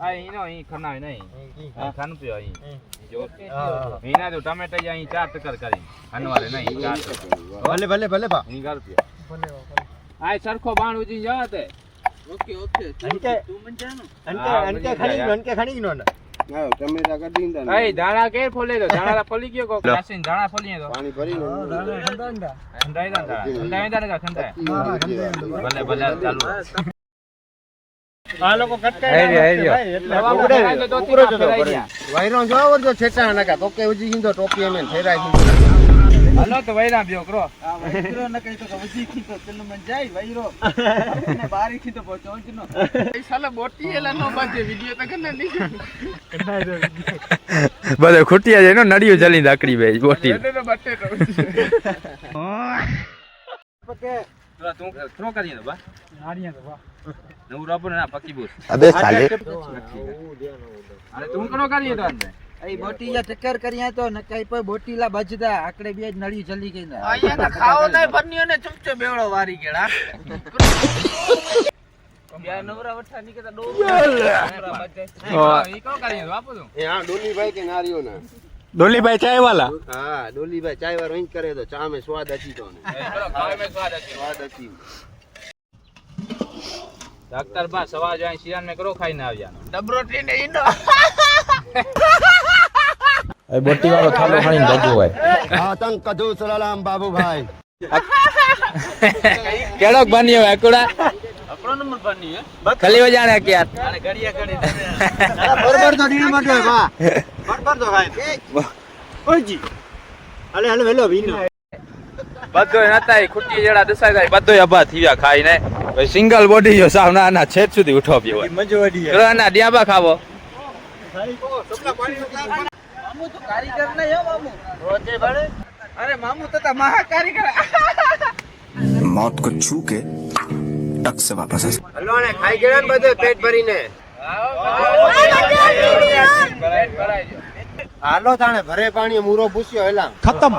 આ ઈનો ઈ ખનાય નહીં ખાન પીઓ ઈ જો ઈના તો ટમેટા અહીં 4 ટકર કરી અનવારે નહીં 4 ભલે ભલે ભલે બા ઈ રૂપિયા ભલે આ સરખો બાણ ઉજી જાવ તે ઓકે અંકે તું મન જાનો અંકે ખણી નો ના ના ટમેટા કાઢી દે એ દાણા કે ફોલે તો દાણા ફોલી ગયો કો કાસીન દાણા ફોલી તો પાણી ભરી લો ખંડાઈ દાણા ભલે ભલે ચાલુ આ લોકો કટકાઈ વાયરો જોવો જો છેટા નકા તો કે ઉજી હિંદો ટોપી એમે ફેરાઈ હાલો તો વૈરા બ્યો કરો આ વૈરો ન કઈ તો વજી કી તો ચલ મન જાય વૈરો ને બારી કી તો પહોંચ નો એ સાલા બોટી એલા નો બાજે વિડિયો તો કને ની બધે ખૂટિયા જાય નો નડિયો જલી દાકડી બે બોટી બટેટો પકે તું થ્રો કરી દો બા નાડિયા તો વાહ નવું રબર ના પકી બોસ અબે સાલે અરે તું કનો કરી દો અંદર એ બોટીલા ટક્કર કર્યા તો ન કઈ પર બોટીલા બજદા આકડે બે નળી જલી ગઈ ના અહીંયા તો ખાવો નઈ ભરનીઓ ને ચમચો બેવડો વારી ગેડા યા નવરા વઠા નીકળતા ડો ઈ કો કરી દો આપો તું એ હા ડોલીભાઈ કે નારિયો ના ડોલીભાઈ ચાય વાલા હા ડોલીભાઈ ચાય વાળો ઈન કરે તો ચા મે સ્વાદ હતી તો ને ખાવે મે સ્વાદ હતી ડોક્ટર બા સવા જો શિયાન મે કરો ખાઈને આવ્યા ડબરો ટ્રેન ઈનો એ બોટી વાળો થાલો ખાઈને જજો હોય આતંક કદુ સલામ બાબુભાઈ કેડોક બન્યો એકુડા આપણો નંબર બની હે ખલી જાણે કે યાર આને ગડિયા ગડી બરોબર તો ડીણ માટે બા બરબર તો ખાય ઓજી હાલે હાલે વેલો વિનો બધોય નતા ખૂટી જેડા દસાઈ જાય બધોય અબા થીયા ખાઈને ભાઈ સિંગલ બોડી જો સાવ ના છેદ સુધી ઉઠો પયો હોય મજવાડી ચલો ના ડિયાબા ખાવો મામુ તો કારીગર નહી હો મામુ રોજે ભણે અરે મામુ તો તા મહા કારીગર मौत को छू के टक से वापस आ હલો ને ખાઈ ગયા ને બધે પેટ ભરીને હાલો તાણે ભરે પાણી મૂરો પૂછ્યો હેલા ખતમ